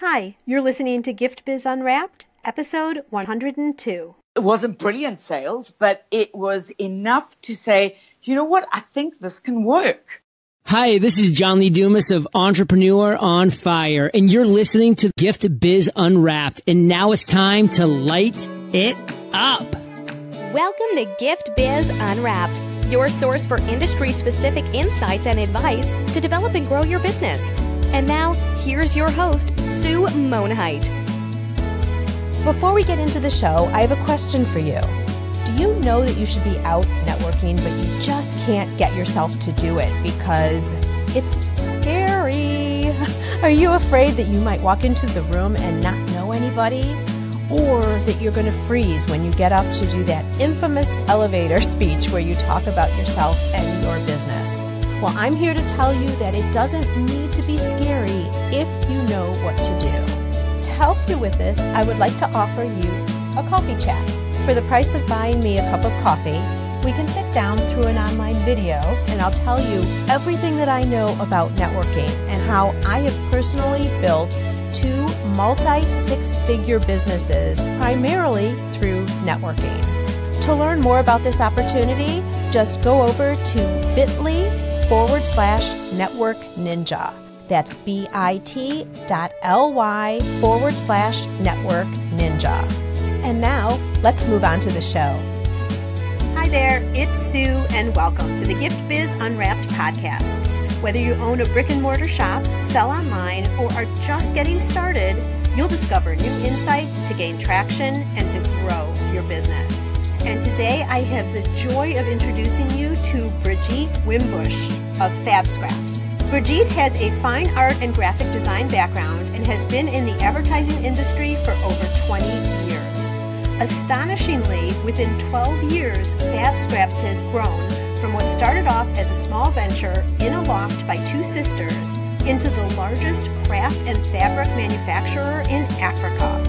Hi, you're listening to Gift Biz Unwrapped, episode 102. It wasn't brilliant sales, but it was enough to say, you know what, I think this can work. Hi, this is John Lee Dumas of Entrepreneur on Fire, and you're listening to Gift Biz Unwrapped, and now it's time to light it up. Welcome to Gift Biz Unwrapped, your source for industry-specific insights and advice to develop and grow your business. And now, here's your host, Sue Monheit. Before we get into the show, I have a question for you. Do you know that you should be out networking, but you just can't get yourself to do it because it's scary? Are you afraid that you might walk into the room and not know anybody? Or that you're going to freeze when you get up to do that infamous elevator speech where you talk about yourself and your business? Well, I'm here to tell you that it doesn't need to be scary if you know what to do. To help you with this, I would like to offer you a coffee chat. For the price of buying me a cup of coffee, we can sit down through an online video and I'll tell you everything that I know about networking and how I have personally built 2 multi-six-figure businesses primarily through networking. To learn more about this opportunity, just go over to bit.ly/network ninja. That's bit.ly/network ninja. And now, let's move on to the show. Hi there, it's Sue, and welcome to the Gift Biz Unwrapped podcast. Whether you own a brick and mortar shop, sell online, or are just getting started, you'll discover new insight to gain traction and to grow your business. And today I have the joy of introducing you to Brigitte Wimbush of Fabscraps. Brigitte has a fine art and graphic design background and has been in the advertising industry for over 20 years. Astonishingly, within 12 years, Fabscraps has grown from what started off as a small venture in a loft by 2 sisters into the largest craft and fabric manufacturer in Africa.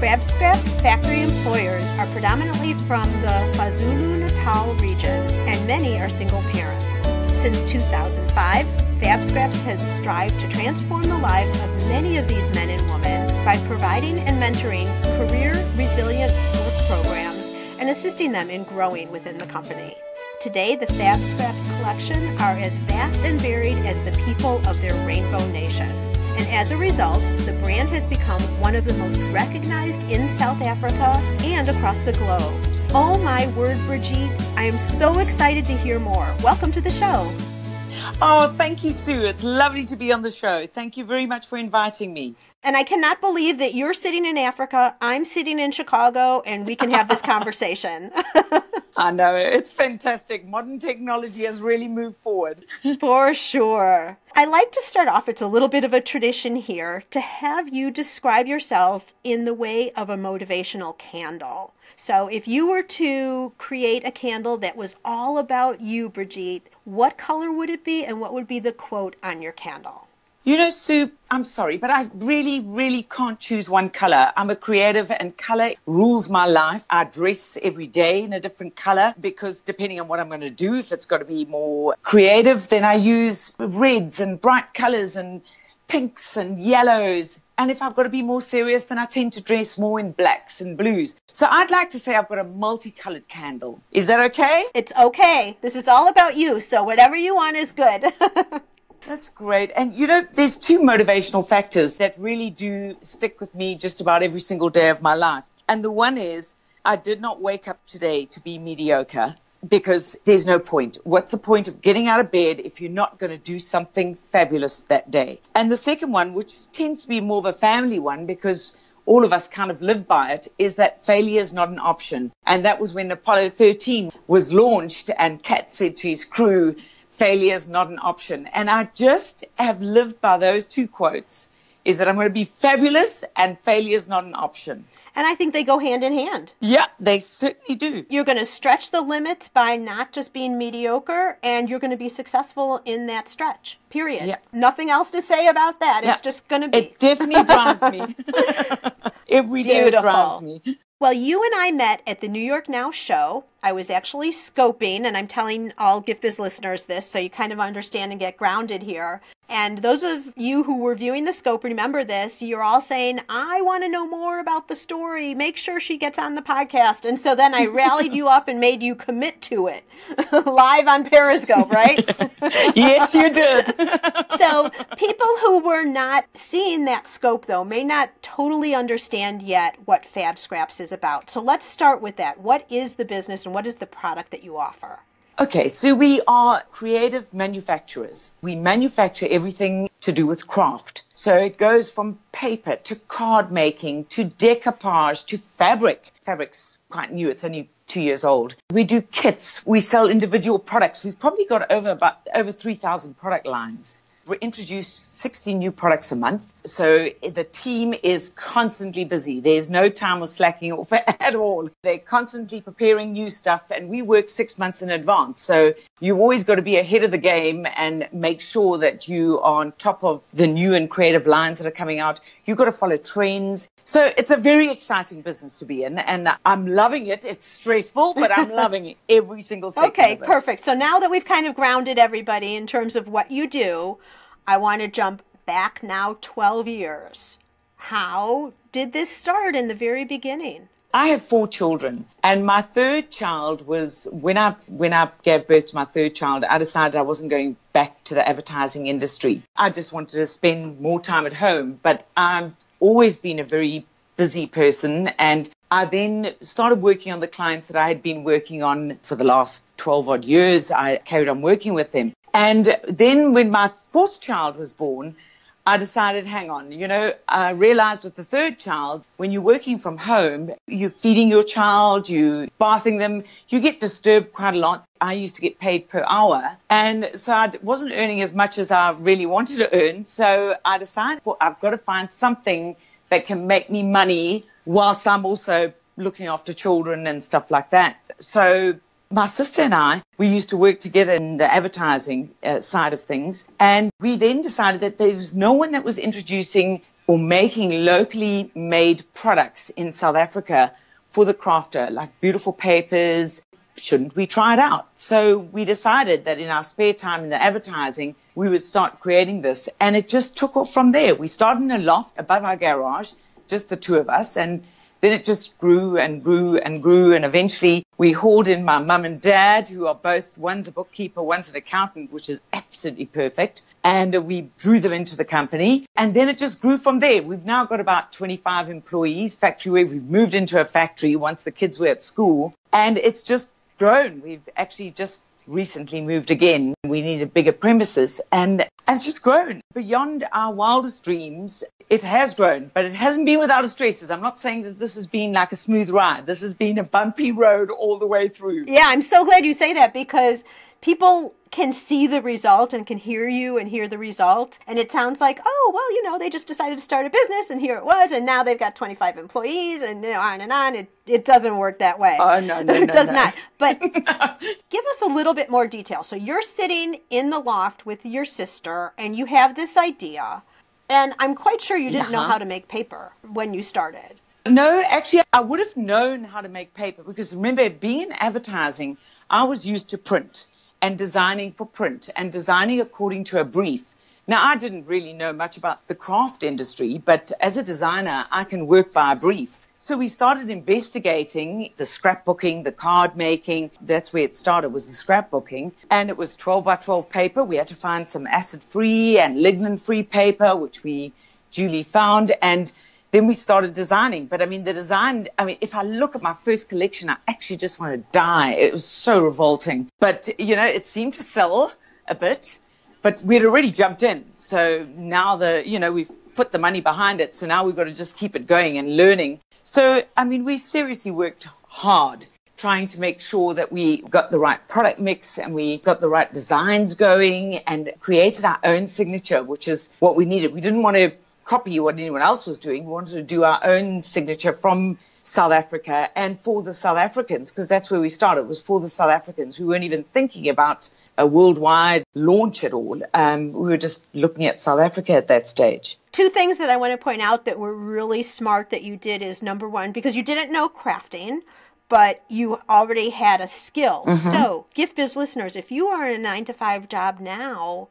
Fabscraps factory employers are predominantly from the Kwa-zulu Natal region, and many are single parents. Since 2005, Fabscraps has strived to transform the lives of many of these men and women by providing and mentoring career-resilient work programs and assisting them in growing within the company. Today, the Fabscraps collection are as vast and varied as the people of their rainbow nation. And as a result, the brand has become one of the most recognized in South Africa and across the globe. Oh my word, Brigitte, I am so excited to hear more. Welcome to the show. Oh, thank you, Sue. It's lovely to be on the show. Thank you very much for inviting me. And I cannot believe that you're sitting in Africa, I'm sitting in Chicago, and we can have this conversation. I know, it's fantastic. Modern technology has really moved forward. For sure. I like to start off, it's a little bit of a tradition here, to have you describe yourself in the way of a motivational candle. So if you were to create a candle that was all about you, Brigitte, what color would it be and what would be the quote on your candle? You know, Sue, I'm sorry, but I really can't choose one color. I'm a creative and color rules my life. I dress every day in a different color because depending on what I'm going to do, if it's got to be more creative, then I use reds and bright colors and pinks and yellows. And if I've got to be more serious, then I tend to dress more in blacks and blues. So I'd like to say I've got a multicolored candle. Is that okay? It's okay. This is all about you, so whatever you want is good. That's great. And, you know, there's 2 motivational factors that really do stick with me just about every single day of my life. And the one is I did not wake up today to be mediocre because there's no point. What's the point of getting out of bed if you're not going to do something fabulous that day? And the second one, which tends to be more of a family one because all of us kind of live by it, is that failure is not an option. And that was when Apollo 13 was launched and Cat said to his crew, failure is not an option. And I just have lived by those 2 quotes, is that I'm going to be fabulous and failure is not an option. And I think they go hand in hand. Yeah, they certainly do. You're going to stretch the limits by not just being mediocre, and you're going to be successful in that stretch, period. Yeah. Nothing else to say about that. Yeah. It's just going to be. It definitely drives me. Every day it drives me. Well, you and I met at the New York Now show I was actually scoping, and I'm telling all Gift Biz listeners this so you kind of understand and get grounded here. And those of you who were viewing the scope, remember this, you're all saying, I want to know more about the story. Make sure she gets on the podcast. And so then I rallied you up and made you commit to it live on Periscope, right? Yes, you did. So people who were not seeing that scope, though, may not totally understand yet what Fabscraps is about. So let's start with that. What is the business and what is the product that you offer? Okay, so we are creative manufacturers. We manufacture everything to do with craft. So it goes from paper to card making to decoupage to fabric. Fabric's quite new. It's only 2 years old. We do kits. We sell individual products. We've probably got over 3,000 product lines. We introduce 60 new products a month. So the team is constantly busy. There's no time of slacking off at all. They're constantly preparing new stuff, and we work 6 months in advance. So you've always got to be ahead of the game and make sure that you are on top of the new and creative lines that are coming out. You've got to follow trends. So it's a very exciting business to be in, and I'm loving it. It's stressful, but I'm loving it every single second. Okay, perfect. So now that we've kind of grounded everybody in terms of what you do, I want to jump back now 12 years. How did this start in the very beginning? I have 4 children, and my third child was, when I gave birth to my third child, I decided I wasn't going back to the advertising industry. I just wanted to spend more time at home, but I've always been a very busy person, and I then started working on the clients that I had been working on for the last 12 odd years. I carried on working with them. And then when my 4th child was born, I decided, hang on, I realized with the 3rd child, when you're working from home, you're feeding your child, you're bathing them, you get disturbed quite a lot. I used to get paid per hour. And so I wasn't earning as much as I really wanted to earn. So I decided, well, I've got to find something that can make me money whilst I'm also looking after children and stuff like that. So my sister and I, we used to work together in the advertising side of things. And we then decided that there was no one that was introducing or making locally made products in South Africa for the crafter, like beautiful papers. Shouldn't we try it out? So we decided that in our spare time in the advertising, we would start creating this. And it just took off from there. We started in a loft above our garage, just the 2 of us. And then it just grew and grew and grew. And eventually we hauled in my mum and dad, who are both, one's a bookkeeper, one's an accountant, which is absolutely perfect. And we drew them into the company. And then it just grew from there. We've now got about 25 employees, factory where we've moved into a factory once the kids were at school. And it's just grown. We've actually just recently moved again. We needed bigger premises, and it's just grown beyond our wildest dreams. It has grown, but it hasn't been without its stresses. I'm not saying that this has been like a smooth ride. This has been a bumpy road all the way through. Yeah, I'm so glad you say that, because people can see the result and can hear you and hear the result. And it sounds like, oh, well, they just decided to start a business and here it was. And now they've got 25 employees and on and on. It doesn't work that way. Oh, no. It does not. But give us a little bit more detail. So you're sitting in the loft with your sister and you have this idea. And I'm quite sure you didn't know how to make paper when you started. No, actually, I would have known how to make paper because remember, being in advertising, I was used to print and designing for print and designing according to a brief. Now, I didn't really know much about the craft industry, but as a designer, I can work by a brief. So we started investigating the scrapbooking, the card making. That's where it started, was the scrapbooking. And it was 12 by 12 paper. We had to find some acid-free and lignin-free paper, which we duly found. And then we started designing. But the design, if I look at my first collection, I actually just want to die. It was so revolting. But, it seemed to sell a bit, but we'd already jumped in. So now we've put the money behind it. So now we've got to just keep it going and learning. So, we seriously worked hard trying to make sure that we got the right product mix and we got the right designs going and created our own signature, which is what we needed. We didn't want to copy what anyone else was doing. We wanted to do our own signature from South Africa and for the South Africans, because that's where we started. It was for the South Africans. We weren't even thinking about a worldwide launch at all. We were just looking at South Africa at that stage. 2 things that I want to point out that were really smart that you did is, number one, because you didn't know crafting, but you already had a skill. So, Gift Biz listeners, if you are in a 9-to-5 job now,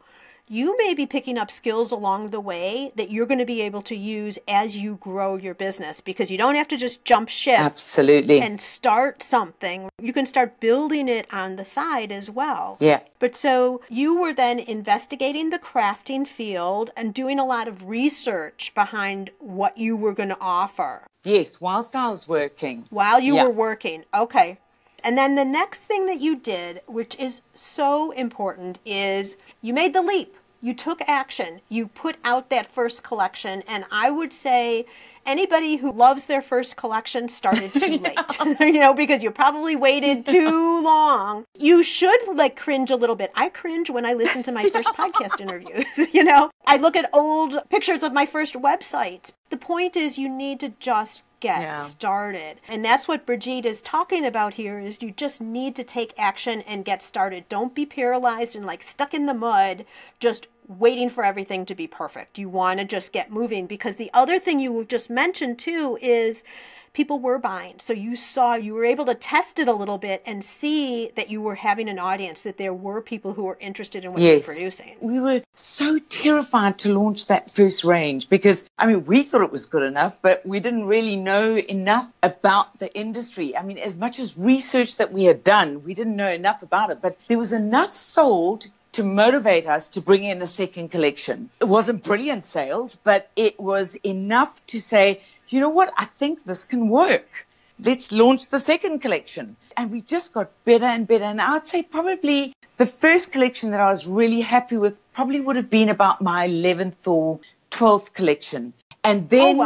you may be picking up skills along the way that you're going to be able to use as you grow your business, because you don't have to just jump ship. Absolutely. And start something. You can start building it on the side as well. Yeah. But so you were then investigating the crafting field and doing a lot of research behind what you were going to offer. Yes, whilst I was working. While you were working. Okay. And then the next thing that you did, which is so important, is you made the leap. You took action. You put out that first collection. And I would say anybody who loves their first collection started too late, because you probably waited too long. You should cringe a little bit. I cringe when I listen to my first podcast interviews, I look at old pictures of my first website. The point is you need to just get started. And that's what Brigitte is talking about here, is you just need to take action and get started. Don't be paralyzed and stuck in the mud, just waiting for everything to be perfect. You want to just get moving, because the other thing you just mentioned too is people were buying. So you were able to test it a little bit and see that you were having an audience, that there were people who were interested in what you were producing. We were so terrified to launch that first range because, we thought it was good enough, but we didn't really know enough about the industry. As much as research that we had done, we didn't know enough about it, but there was enough sold to motivate us to bring in a second collection. It wasn't brilliant sales, but it was enough to say, you know what, I think this can work. Let's launch the second collection. And we just got better and better. And I'd say probably the first collection that I was really happy with probably would have been about my 11th or 12th collection. And then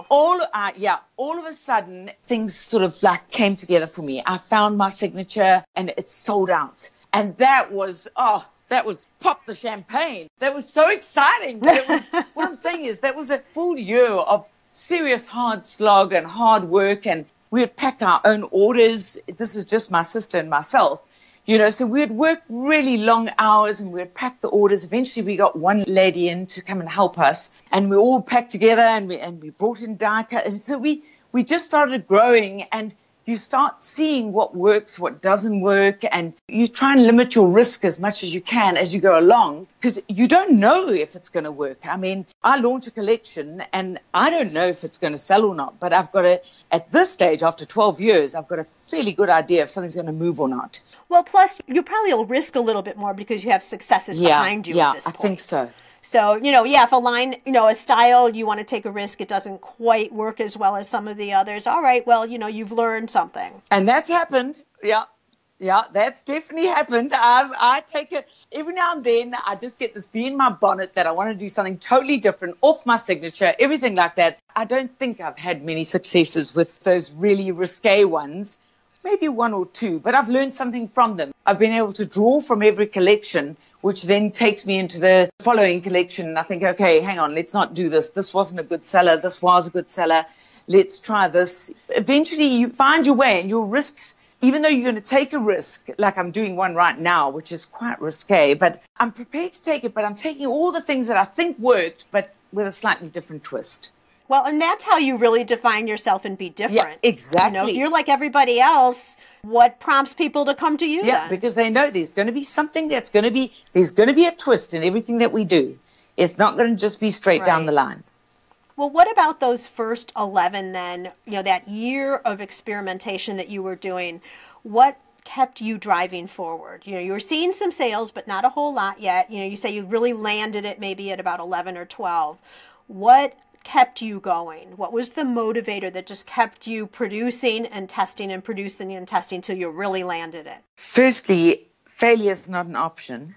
all of a sudden, things sort of came together for me. I found my signature and it sold out. And that was pop the champagne. That was so exciting. But it was, what I'm saying is that was a full year of serious hard slog and hard work, and we would pack our own orders. This is just my sister and myself, so we would work really long hours and we would pack the orders. Eventually we got one lady in to come and help us, and we all packed together and we brought in die cut. And so we just started growing, and you start seeing what works, what doesn't work, and you try and limit your risk as much as you can as you go along, because you don't know if it's going to work. I launch a collection and I don't know if it's going to sell or not, but at this stage, after 12 years, I've got a fairly good idea if something's going to move or not. Well, plus you probably will risk a little bit more because you have successes behind you at this point. I think so. So, if a line, a style, you want to take a risk, it doesn't quite work as well as some of the others. All right, well, you've learned something. And that's happened. Yeah, that's definitely happened. I take it every now and then. I just get this bee in my bonnet that I want to do something totally different, off my signature, everything like that. I don't think I've had many successes with those really risque ones. Maybe one or two, but I've learned something from them. I've been able to draw from every collection, which then takes me into the following collection. And I think, okay, hang on, let's not do this. This wasn't a good seller. This was a good seller. Let's try this. Eventually you find your way, and your risks, even though you're going to take a risk, like I'm doing one right now, which is quite risque, but I'm prepared to take it, but I'm taking all the things that I think worked, but with a slightly different twist. Well, and that's how you really define yourself and be different. Yeah, exactly. If you're like everybody else, what prompts people to come to you then? Because they know there's going to be something there's going to be a twist in everything that we do. It's not going to just be straight down the line. Well, what about those first 11 then, that year of experimentation that you were doing? What kept you driving forward? You were seeing some sales, but not a whole lot yet. You say you really landed it maybe at about 11 or 12. What kept you going? What was the motivator that just kept you producing and testing and producing and testing till you really landed it? Firstly, failure is not an option,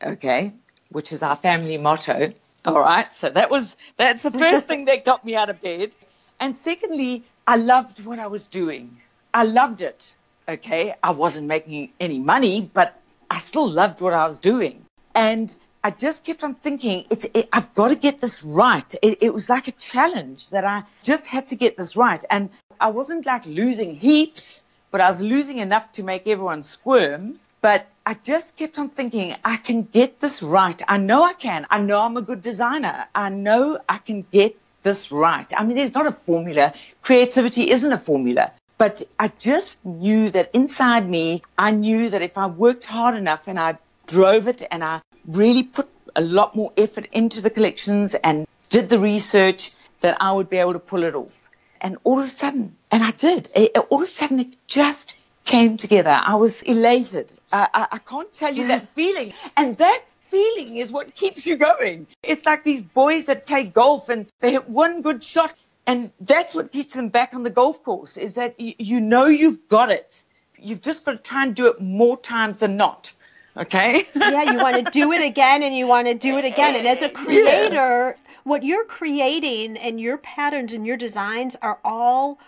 okay, which is our family motto. All right, so that's the first thing that got me out of bed. And secondly, I loved what I was doing. I loved it, okay. I wasn't making any money, but I still loved what I was doing. And I just kept on thinking, I've got to get this right. It was like a challenge that I just had to get this right. And I wasn't losing heaps, but I was losing enough to make everyone squirm. But I just kept on thinking, I can get this right. I know I can. I know I'm a good designer. I know I can get this right. There's not a formula. Creativity isn't a formula. But I just knew that inside me, I knew that if I worked hard enough and I drove it and I really put a lot more effort into the collections and did the research, that I would be able to pull it off. And all of a sudden, and I did, all of a sudden it just came together. I was elated. I can't tell you that feeling. And that feeling is what keeps you going. It's like these boys that play golf and they hit one good shot. And that's what keeps them back on the golf course, is that you know you've got it. You've just got to try and do it more times than not. Okay? Yeah, you want to do it again and you want to do it again. And as a creator, what you're creating and your patterns and your designs are all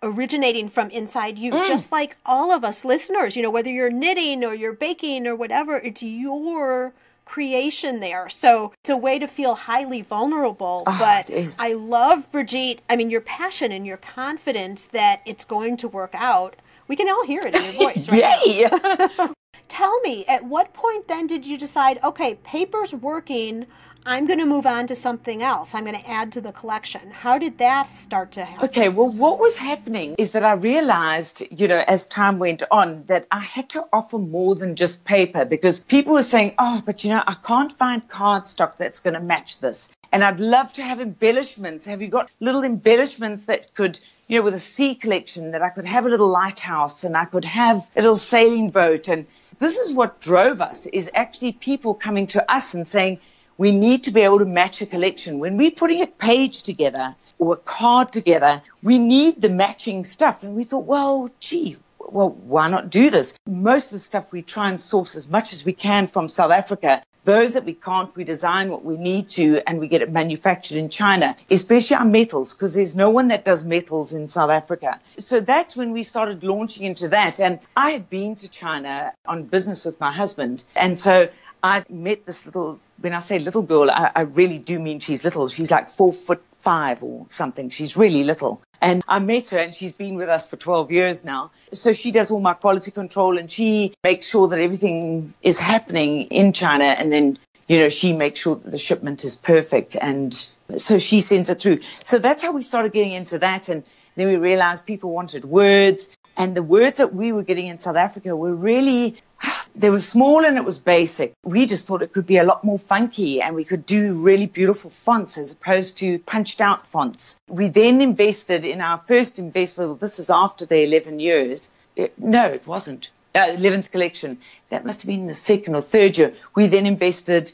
originating from inside you, just like all of us listeners, you know, whether you're knitting or you're baking or whatever, it's your creation there. So it's a way to feel highly vulnerable. But I love, Brigitte, I mean, your passion and your confidence that it's going to work out. We can all hear it in your voice right now. Tell me, at what point then did you decide, okay, paper's working, I'm going to move on to something else. I'm going to add to the collection. How did that start to happen? Okay, well, what was happening is that I realized, you know, as time went on, that I had to offer more than just paper, because people were saying, oh, but you know, I can't find cardstock that's going to match this. And I'd love to have embellishments. Have you got little embellishments that could, you know, with a sea collection, that I could have a little lighthouse and I could have a little sailing boat. And this is what drove us, is actually people coming to us and saying, we need to be able to match a collection. When we're putting a page together or a card together, we need the matching stuff. And we thought, well, why not do this? Most of the stuff we try and source as much as we can from South Africa. Those that we can't, we design what we need to and we get it manufactured in China, especially our metals, because there's no one that does metals in South Africa. So that's when we started launching into that. And I had been to China on business with my husband. And so I met this little, when I say little girl, I really do mean she's little. She's like 4'5" or something. She's really little. And I met her and she's been with us for 12 years now. So she does all my quality control and she makes sure that everything is happening in China. And then, you know, she makes sure that the shipment is perfect. And so she sends it through. So that's how we started getting into that. And then we realized people wanted words. And the words that we were getting in South Africa were really, they were small and it was basic. We just thought it could be a lot more funky and we could do really beautiful fonts as opposed to punched out fonts. We then invested in our first investment. Well, this is after the 11 years. No, it wasn't. 11th collection. That must have been the second or third year. We then invested,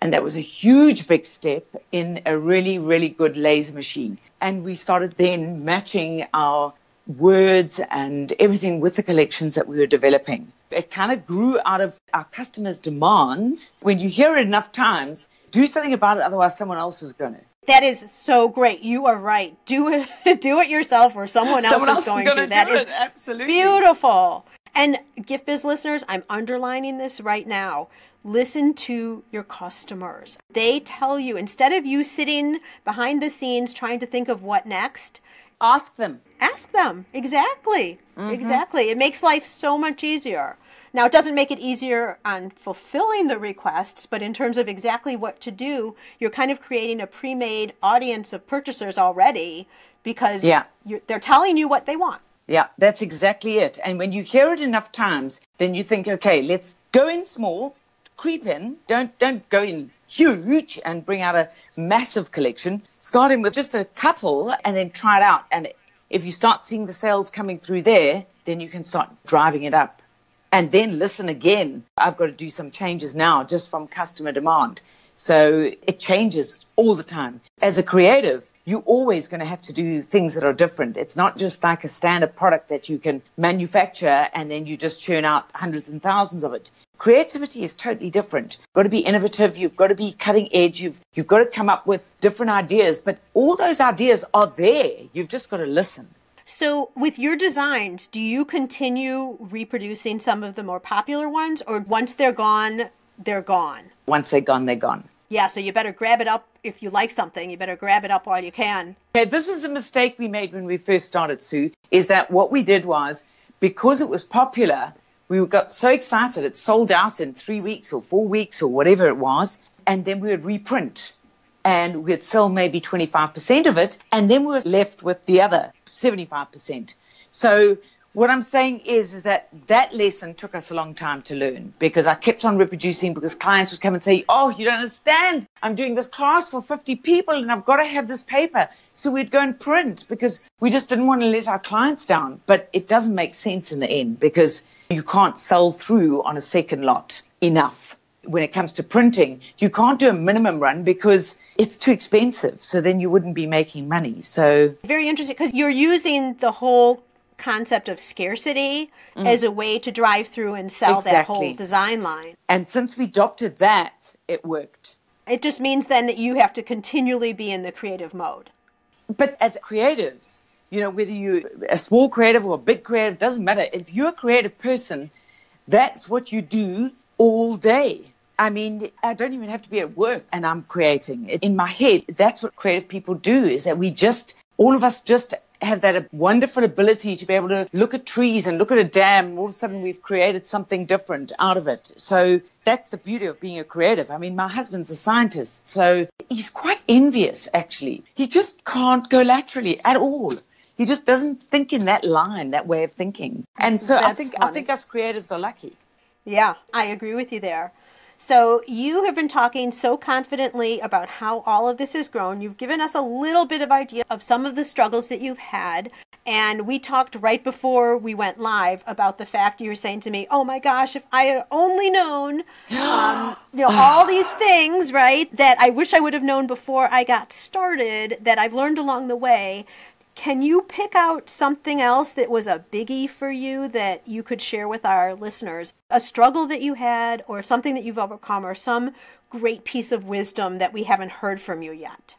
and that was a huge, big step, in a really, really good laser machine. And we started then matching our words and everything with the collections that we were developing. It kind of grew out of our customers' demands. When you hear it enough times, do something about it, otherwise someone else is going to. That is so great. You are right. Do it yourself, or someone else is going to. That is absolutely beautiful. And Gift Biz listeners, I'm underlining this right now. Listen to your customers. They tell you, instead of you sitting behind the scenes trying to think of what next, ask them. Ask them. Exactly. Exactly. It makes life so much easier. Now, it doesn't make it easier on fulfilling the requests, but in terms of exactly what to do, you're kind of creating a pre-made audience of purchasers already, because they're telling you what they want. Yeah, that's exactly it. And when you hear it enough times, then you think, okay, let's go in small, creep in. Don't go in huge and bring out a massive collection. Start in with just a couple and then try it out. And if you start seeing the sales coming through there, then you can start driving it up. And then listen again. I've got to do some changes now just from customer demand. So it changes all the time. As a creative, you're always going to have to do things that are different. It's not just like a standard product that you can manufacture and then you just churn out hundreds and thousands of it. Creativity is totally different. You've got to be innovative. You've got to be cutting edge. You've got to come up with different ideas. But all those ideas are there. You've just got to listen. So with your designs, do you continue reproducing some of the more popular ones, or once they're gone, they're gone? Once they're gone, they're gone. Yeah, so you better grab it up. If you like something, you better grab it up while you can. Okay, this is a mistake we made when we first started, Sue, is that what we did was, because it was popular, we got so excited it sold out in 3 weeks or 4 weeks or whatever it was, and then we would reprint. And we'd sell maybe 25% of it, and then we were left with the other 75%. So what I'm saying is that lesson took us a long time to learn, because I kept on reproducing, because clients would come and say, oh, you don't understand. I'm doing this class for 50 people and I've got to have this paper. So we'd go and print, because we just didn't want to let our clients down. But it doesn't make sense in the end, because you can't sell through on a second lot enough. When it comes to printing, you can't do a minimum run because it's too expensive. So then you wouldn't be making money. So very interesting, because you're using the whole concept of scarcity as a way to drive through and sell that whole design line. And since we adopted that, it worked. It just means then that you have to continually be in the creative mode. But as creatives, whether you're a small creative or a big creative, doesn't matter. If you're a creative person, that's what you do all day. I mean, I don't even have to be at work and I'm creating. In my head, that's what creative people do, is that all of us just have that wonderful ability to be able to look at trees and look at a dam, and all of a sudden we've created something different out of it. So that's the beauty of being a creative. I mean, my husband's a scientist, so he's quite envious, actually. He just can't go laterally at all. He just doesn't think in that line, that way of thinking. And so I think us creatives are lucky. Yeah, I agree with you there. So you have been talking so confidently about how all of this has grown. You've given us a little bit of idea of some of the struggles that you've had. And we talked right before we went live about the fact you were saying to me, oh my gosh, if I had only known, all these things, right, that I wish I would have known before I got started, that I've learned along the way. Can you pick out something else that was a biggie for you that you could share with our listeners? A struggle that you had, or something that you've overcome, or some great piece of wisdom that we haven't heard from you yet?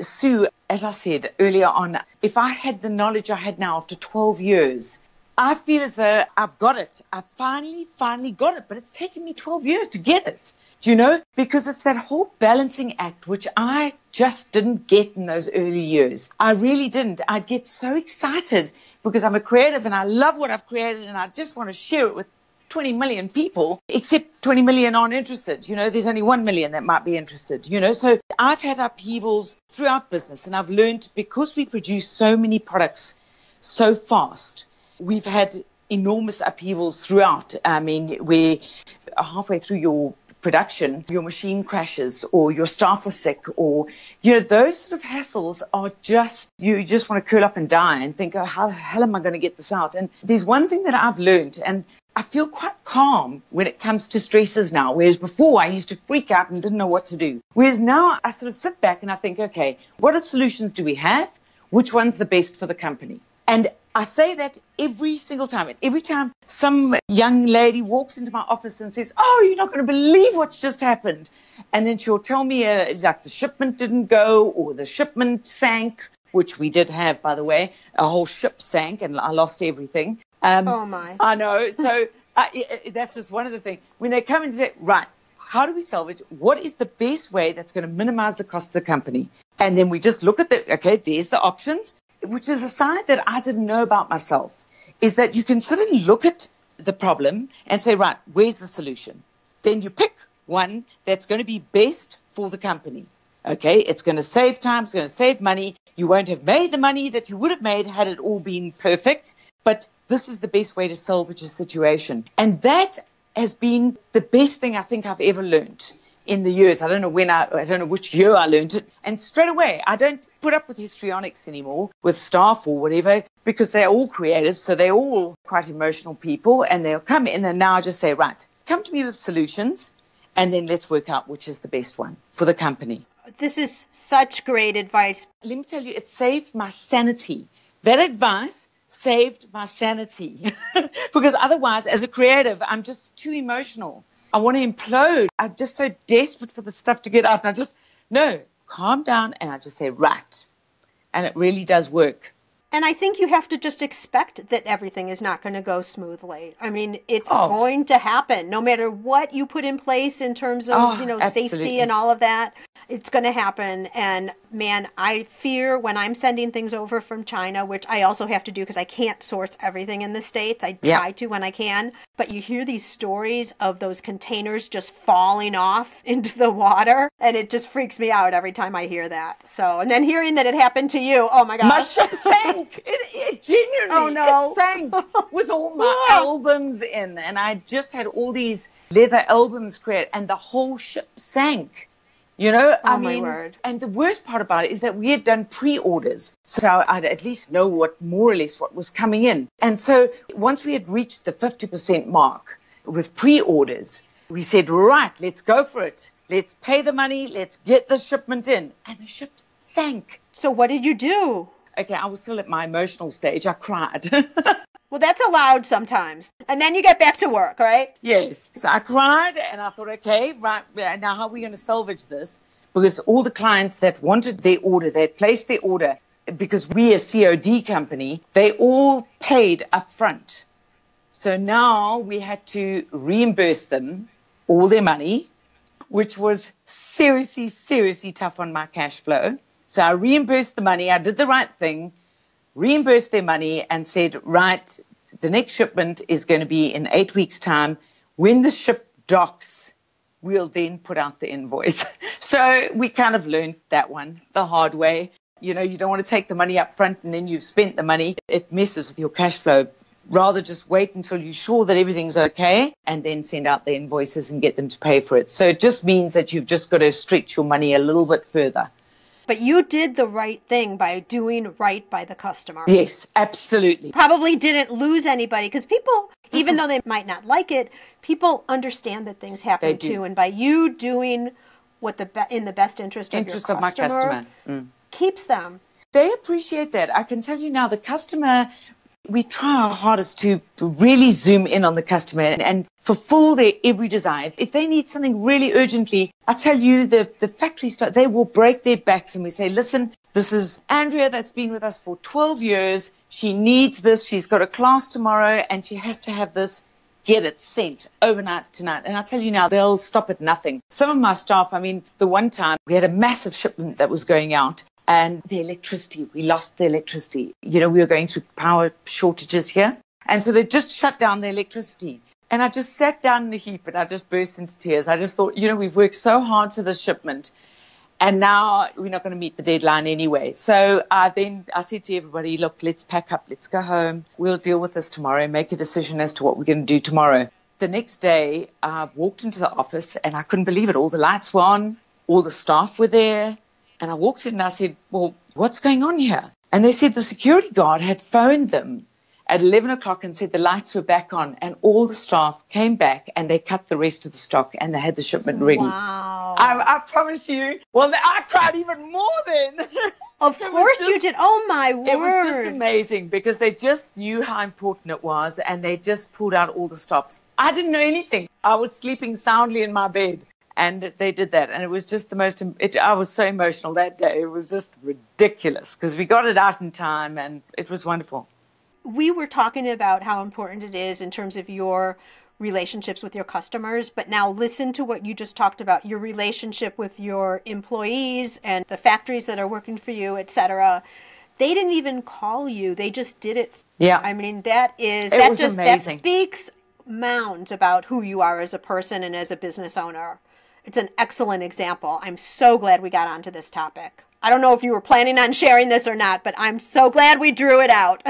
Sue, as I said earlier on, if I had the knowledge I had now after 12 years, I feel as though I've got it. I finally got it, but it's taken me 12 years to get it. Do you know? Because it's that whole balancing act, which I just didn't get in those early years. I really didn't. I'd get so excited because I'm a creative and I love what I've created and I just want to share it with 20 million people, except 20 million aren't interested. There's only 1 million that might be interested, So I've had upheavals throughout business, and I've learned, because we produce so many products so fast, we've had enormous upheavals throughout. I mean, we're halfway through your production, your machine crashes or your staff are sick, or, those sort of hassles are you just want to curl up and die and think, oh, how the hell am I going to get this out? And there's one thing that I've learned, and I feel quite calm when it comes to stresses now, whereas before I used to freak out and didn't know what to do. Whereas now I sort of sit back and I think, okay, what solutions do we have? Which one's the best for the company? And I say that every single time. And every time some young lady walks into my office and says, oh, you're not going to believe what's just happened. And then she'll tell me like the shipment didn't go, or the shipment sank, which we did have, by the way. A whole ship sank and I lost everything. Oh, my. I know. So that's just one of the things. When they come and say, right, how do we salvage? What is the best way that's going to minimize the cost of the company? And then we just look at there's the options. Which is a side that I didn't know about myself, is that you can suddenly look at the problem and say, right, where's the solution? Then you pick one that's going to be best for the company. Okay, it's going to save time, it's going to save money. You won't have made the money that you would have made had it all been perfect, but this is the best way to salvage a situation. And that has been the best thing I think I've ever learned in the years. I don't know which year I learned it. And straight away, I don't put up with histrionics anymore with staff or whatever, because they're all creative. So they're all quite emotional people, and they'll come in and now I just say, right, come to me with solutions and then let's work out which is the best one for the company. This is such great advice. Let me tell you, it saved my sanity. That advice saved my sanity because otherwise, as a creative, I'm just too emotional. I want to implode. I'm just so desperate for the stuff to get out. And calm down. And I just say, right. And it really does work. And I think you have to just expect that everything is not going to go smoothly. I mean, it's going to happen no matter what you put in place in terms of, safety and all of that. It's going to happen. And man, I fear when I'm sending things over from China, which I also have to do because I can't source everything in the States. I try to when I can. But you hear these stories of those containers just falling off into the water. And it just freaks me out every time I hear that. So, and then hearing that it happened to you, oh my gosh. My ship sank. It genuinely, it sank with all my albums in. And I just had all these leather albums created and the whole ship sank. You know, I mean, my word. And the worst part about it is that we had done pre-orders. So I'd at least know more or less what was coming in. And so once we had reached the 50% mark with pre-orders, we said, right, let's go for it. Let's pay the money. Let's get the shipment in. And the ship sank. So what did you do? Okay, I was still at my emotional stage. I cried. Well, that's allowed sometimes. And then you get back to work, right? Yes. So I cried and I thought, okay, right, now how are we going to salvage this? Because all the clients that wanted their order, they had placed their order, because we a COD company, they all paid up front. So now we had to reimburse them all their money, which was seriously, seriously tough on my cash flow. So I reimbursed the money. I did the right thing, reimbursed their money and said, right, the next shipment is going to be in 8 weeks' time. When the ship docks, we'll then put out the invoice. So we kind of learned that one the hard way. You know, you don't want to take the money up front and then you've spent the money. It messes with your cash flow. Rather just wait until you're sure that everything's okay and then send out the invoices and get them to pay for it. So it just means that you've just got to stretch your money a little bit further. But you did the right thing by doing right by the customer. Yes, absolutely. Probably didn't lose anybody because people, even though they might not like it, people understand that things happen too. And by you doing what in the best interest of your customer, my customer. Keeps them. They appreciate that. I can tell you now, the customer, we try our hardest to really zoom in on the customer and fulfill their every desire. If they need something really urgently, I tell you, the factory staff, they will break their backs and we say, listen, this is Andrea that's been with us for 12 years. She needs this. She's got a class tomorrow and she has to have this. Get it sent overnight tonight. And I tell you now, they'll stop at nothing. Some of my staff, I mean, the one time we had a massive shipment that was going out. And the electricity, we lost the electricity. You know, we were going through power shortages here. And so they just shut down the electricity. And I just sat down in a heap and I just burst into tears. I just thought, you know, we've worked so hard for this shipment and now we're not going to meet the deadline anyway. So I said to everybody, look, let's pack up, let's go home. We'll deal with this tomorrow and make a decision as to what we're going to do tomorrow. The next day, I walked into the office and I couldn't believe it. All the lights were on, all the staff were there. And I walked in and I said, well, what's going on here? And they said the security guard had phoned them at 11 o'clock and said the lights were back on. And all the staff came back and they cut the rest of the stock and they had the shipment ready. Wow. I promise you. Well, I cried even more then. Of course you did. Oh, my word. It was just amazing because they just knew how important it was and they just pulled out all the stops. I didn't know anything. I was sleeping soundly in my bed. And they did that. And it was just I was so emotional that day. It was just ridiculous because we got it out in time and it was wonderful. We were talking about how important it is in terms of your relationships with your customers. But now listen to what you just talked about, your relationship with your employees and the factories that are working for you, etc. They didn't even call you. They just did it. Yeah. I mean, that speaks mounds about who you are as a person and as a business owner. It's an excellent example. I'm so glad we got onto this topic. I don't know if you were planning on sharing this or not, but I'm so glad we drew it out.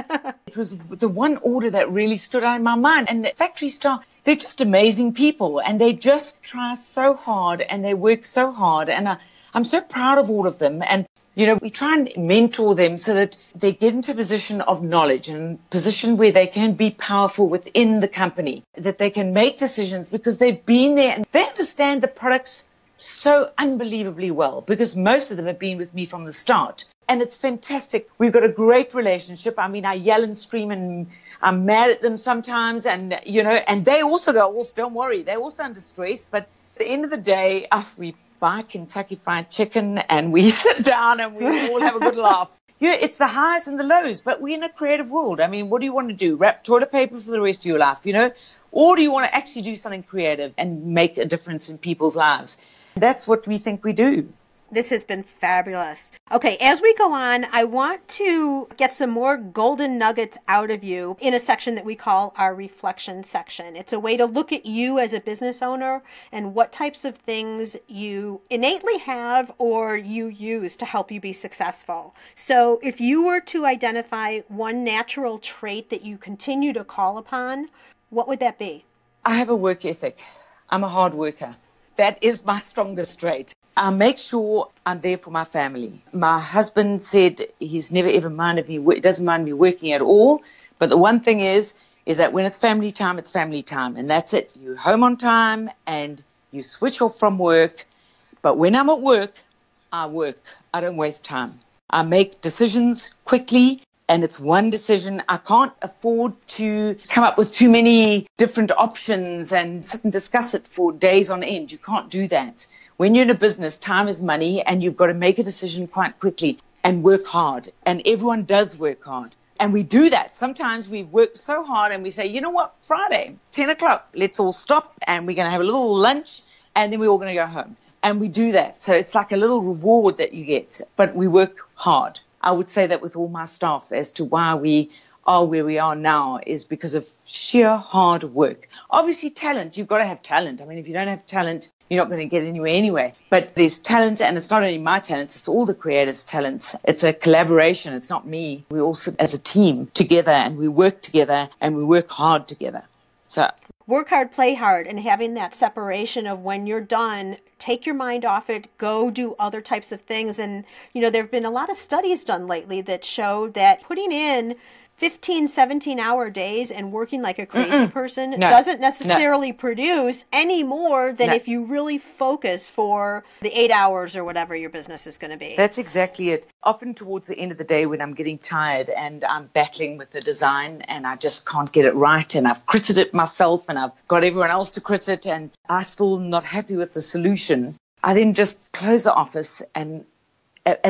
It was the one order that really stood out in my mind. And the factory staff, they're just amazing people. And they just try so hard and they work so hard. And I'm so proud of all of them. And, you know, we try and mentor them so that they get into a position of knowledge and position where they can be powerful within the company, that they can make decisions because they've been there and they understand the products so unbelievably well because most of them have been with me from the start. And it's fantastic. We've got a great relationship. I mean, I yell and scream and I'm mad at them sometimes. And, you know, and they also go off, don't worry. They're also under stress. But at the end of the day, we buy Kentucky Fried Chicken and we sit down and we all have a good laugh. You know, it's the highs and the lows, but we're in a creative world. I mean, what do you want to do? Wrap toilet paper for the rest of your life, you know? Or do you want to actually do something creative and make a difference in people's lives? That's what we think we do. This has been fabulous. Okay, as we go on, I want to get some more golden nuggets out of you in a section that we call our reflection section. It's a way to look at you as a business owner and what types of things you innately have or you use to help you be successful. So if you were to identify one natural trait that you continue to call upon, what would that be? I have a work ethic. I'm a hard worker. That is my strongest trait. I make sure I'm there for my family. My husband said he's never ever minded me, doesn't mind me working at all. But the one thing is that when it's family time, it's family time. And that's it. You're home on time and you switch off from work. But when I'm at work, I work. I don't waste time. I make decisions quickly. And it's one decision. I can't afford to come up with too many different options and sit and discuss it for days on end. You can't do that. When you're in a business, time is money, and you've got to make a decision quite quickly and work hard. And everyone does work hard. And we do that. Sometimes we've worked so hard and we say, you know what, Friday, 10 o'clock, let's all stop and we're going to have a little lunch and then we're all going to go home. And we do that. So it's like a little reward that you get. But we work hard. I would say that with all my staff as to why we are where we are now is because of sheer hard work. Obviously, talent. You've got to have talent. I mean, if you don't have talent, you're not going to get anywhere anyway. But there's talent, and it's not only my talents, it's all the creatives' talents. It's a collaboration. It's not me. We all sit as a team together, and we work together, and we work hard together. So work hard, play hard, and having that separation of when you're done, take your mind off it, go do other types of things. And, you know, there have been a lot of studies done lately that show that putting in 15, 17-hour days and working like a crazy person doesn't necessarily produce any more than if you really focus for the 8 hours or whatever your business is going to be. That's exactly it. Often towards the end of the day when I'm getting tired and I'm battling with the design and I just can't get it right and I've critted it myself and I've got everyone else to crit it and I'm still not happy with the solution, I then just close the office and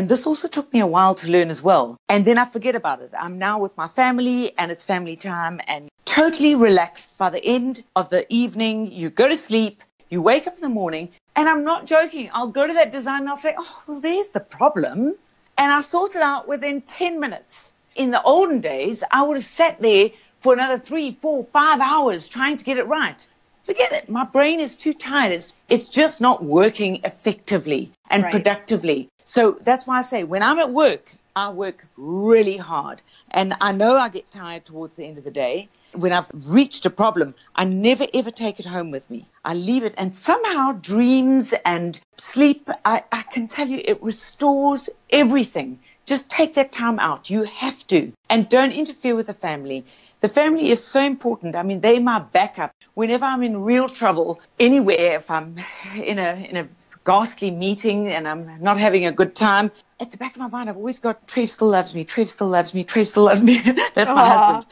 this also took me a while to learn as well. And then I forget about it. I'm now with my family and it's family time and totally relaxed. By the end of the evening, you go to sleep, you wake up in the morning, and I'm not joking. I'll go to that design and I'll say, oh, well, there's the problem. And I sort it out within 10 minutes. In the olden days, I would have sat there for another 3, 4, 5 hours trying to get it right. Forget it. My brain is too tired. It's just not working effectively and productively. So that's why I say when I'm at work, I work really hard. And I know I get tired towards the end of the day. When I've reached a problem, I never, ever take it home with me. I leave it. And somehow dreams and sleep, I can tell you, it restores everything. Just take that time out. You have to. And don't interfere with the family. The family is so important. I mean, they're my backup. Whenever I'm in real trouble, anywhere, if I'm in a ghastly meeting and I'm not having a good time, at the back of my mind, I've always got, Trev still loves me, Trev still loves me, Trev still loves me. That's my husband.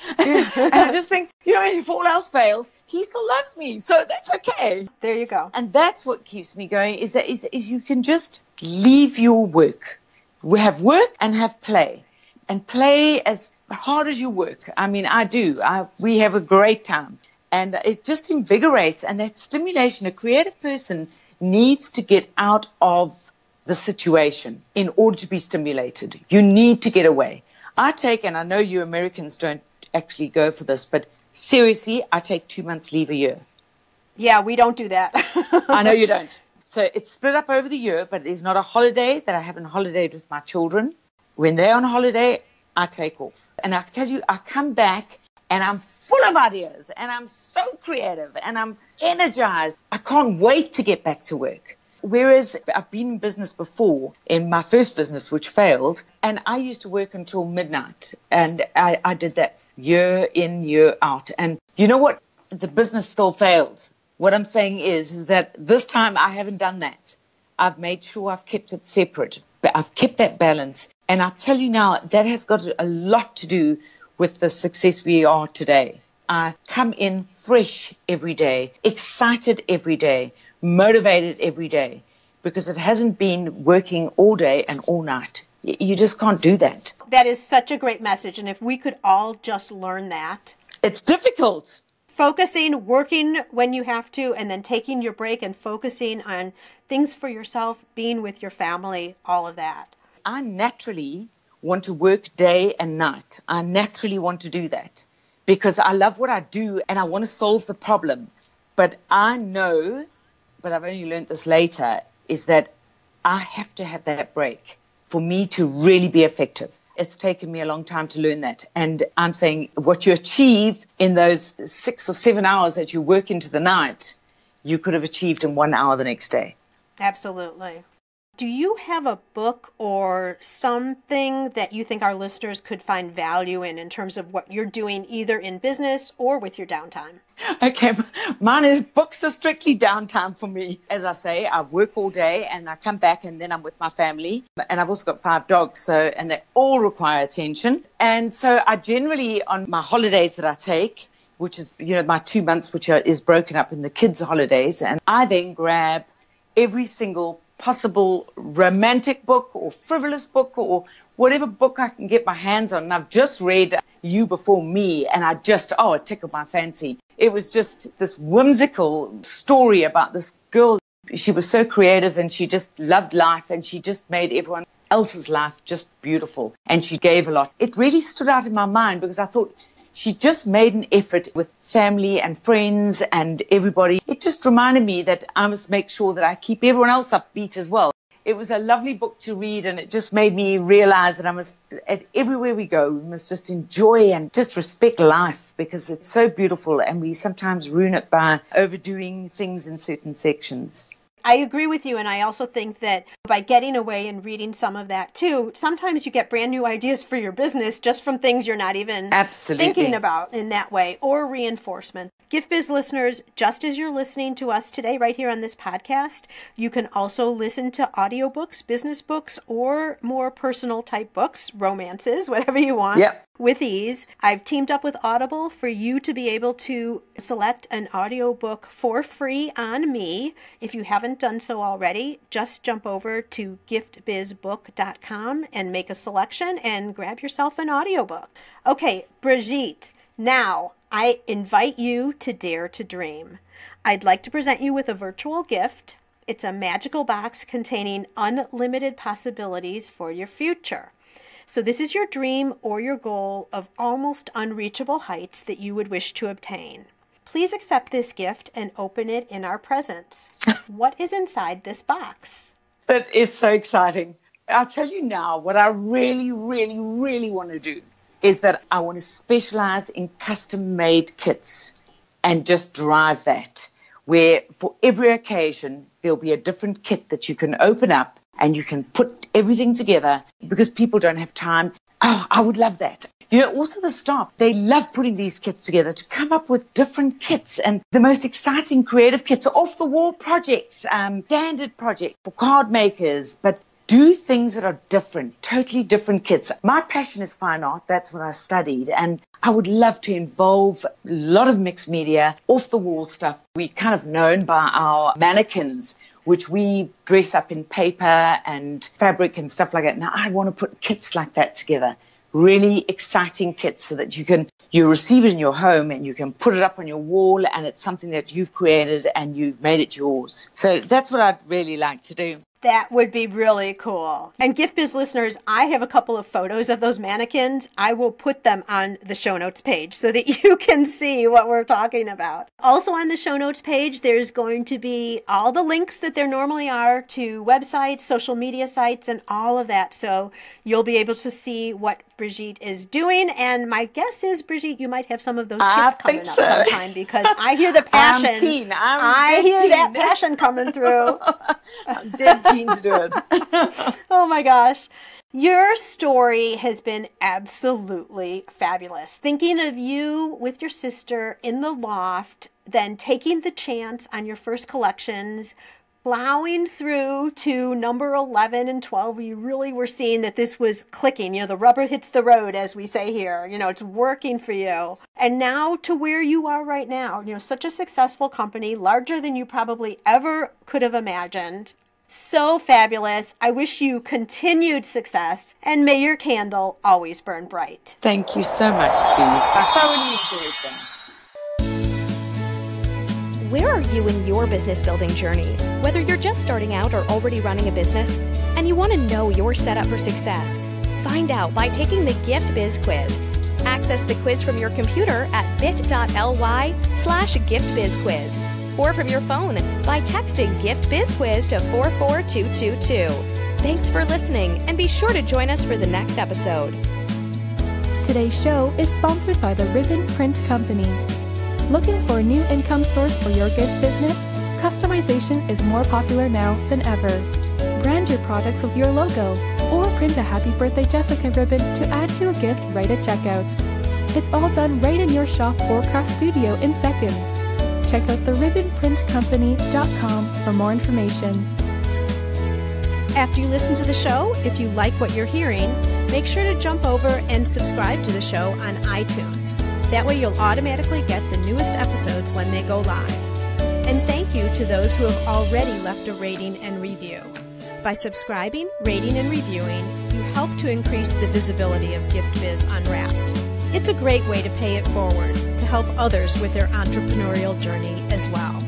And I just think, you know, if all else fails, he still loves me. So that's okay. There you go. And that's what keeps me going is you can just leave your work. We have work and have play. And play as hard as you work. I mean, I do. We have a great time. And it just invigorates. And that stimulation, a creative person needs to get out of the situation in order to be stimulated. You need to get away. And I know you Americans don't actually go for this, but seriously, I take 2 months leave a year. Yeah, we don't do that. I know you don't. So it's split up over the year, but there's not a holiday that I haven't holidayed with my children. When they're on holiday, I take off. And I tell you, I come back and I'm full of ideas and I'm so creative and I'm energized. I can't wait to get back to work. Whereas I've been in business before, in my first business, which failed, and I used to work until midnight. And I did that year in, year out. And you know what? The business still failed. What I'm saying is that this time I haven't done that. I've made sure I've kept it separate. But I've kept that balance. And I tell you now, that has got a lot to do with the success we are today. I come in fresh every day, excited every day, motivated every day, because it hasn't been working all day and all night. You just can't do that. That is such a great message. And if we could all just learn that. It's difficult. Focusing, working when you have to, and then taking your break and focusing on things for yourself, being with your family, all of that. I naturally want to work day and night. I naturally want to do that because I love what I do and I want to solve the problem. But I know, but I've only learned this later, is that I have to have that break for me to really be effective. It's taken me a long time to learn that. And I'm saying what you achieve in those 6 or 7 hours that you work into the night, you could have achieved in 1 hour the next day. Absolutely. Do you have a book or something that you think our listeners could find value in terms of what you're doing either in business or with your downtime? Okay, mine is books are strictly downtime for me. As I say, I work all day and I come back and then I'm with my family. And I've also got 5 dogs, and they all require attention. And so I generally, on my holidays that I take, which is, my 2 months, which is broken up in the kids' holidays, and I then grab every single possible romantic book or frivolous book or whatever book I can get my hands on. And I've just read You Before Me, and it tickled my fancy. It was just this whimsical story about this girl. She was so creative and she just loved life and she just made everyone else's life just beautiful. And she gave a lot. It really stood out in my mind because I thought, she just made an effort with family and friends and everybody. It just reminded me that I must make sure that I keep everyone else upbeat as well. It was a lovely book to read, and it just made me realize that everywhere we go, we must just enjoy and just respect life because it's so beautiful and we sometimes ruin it by overdoing things in certain sections. I agree with you, and I also think that by getting away and reading some of that too, sometimes you get brand new ideas for your business just from things you're not even thinking about in that way, or reinforcement. Gift Biz listeners, just as you're listening to us today right here on this podcast, you can also listen to audiobooks, business books, or more personal type books, romances, whatever you want. Yep. With ease. I've teamed up with Audible for you to be able to select an audiobook for free on me. If you haven't done so already, just jump over to giftbizbook.com and make a selection and grab yourself an audiobook. Okay, Brigitte, now I invite you to dare to dream. I'd like to present you with a virtual gift. It's a magical box containing unlimited possibilities for your future. So this is your dream or your goal of almost unreachable heights that you would wish to obtain. Please accept this gift and open it in our presence. What is inside this box? That is so exciting. I'll tell you now, what I really, really, really want to do is that I want to specialize in custom-made kits and just drive that, where for every occasion, there'll be a different kit that you can open up and you can put everything together because people don't have time. Oh, I would love that. Also the staff, they love putting these kits together to come up with different kits and the most exciting creative kits, off-the-wall projects, standard projects for card makers, but do things that are different, totally different kits. My passion is fine art. That's what I studied. And I would love to involve a lot of mixed media, off-the-wall stuff. We're kind of known by our mannequins, which we dress up in paper and fabric and stuff like that. Now, I want to put kits like that together, really exciting kits so that you receive it in your home and you can put it up on your wall and it's something that you've created and you've made it yours. So that's what I'd really like to do. That would be really cool. And Gift Biz listeners, I have a couple of photos of those mannequins. I will put them on the show notes page so that you can see what we're talking about. Also on the show notes page, there's going to be all the links that there normally are to websites, social media sites, and all of that. So you'll be able to see what Brigitte is doing. And my guess is, Brigitte, you might have some of those kits coming up sometime because I hear the passion. I'm keen. I hear that passion coming through. I'm dead keen to do it. Oh my gosh. Your story has been absolutely fabulous. Thinking of you with your sister in the loft, then taking the chance on your first collections, plowing through to number 11 and 12, you really were seeing that this was clicking. The rubber hits the road, as we say here. It's working for you. And now to where you are right now, such a successful company, larger than you probably ever could have imagined. So fabulous. I wish you continued success, and may your candle always burn bright. Thank you so much, Sue. I thoroughly enjoyed that. Where are you in your business building journey? Whether you're just starting out or already running a business and you want to know you're set up for success, find out by taking the Gift Biz Quiz. Access the quiz from your computer at bit.ly/giftbizquiz or from your phone by texting Gift Biz Quiz to 44222. Thanks for listening, and be sure to join us for the next episode. Today's show is sponsored by the Ribbon Print Company. Looking for a new income source for your gift business? Customization is more popular now than ever. Brand your products with your logo, or print a Happy Birthday Jessica ribbon to add to a gift right at checkout. It's all done right in your shop or craft studio in seconds. Check out theribbonprintcompany.com for more information. After you listen to the show, if you like what you're hearing, make sure to jump over and subscribe to the show on iTunes. That way you'll automatically get the newest episodes when they go live. And thank you to those who have already left a rating and review. By subscribing, rating, and reviewing, you help to increase the visibility of Gift Biz Unwrapped. It's a great way to pay it forward to help others with their entrepreneurial journey as well.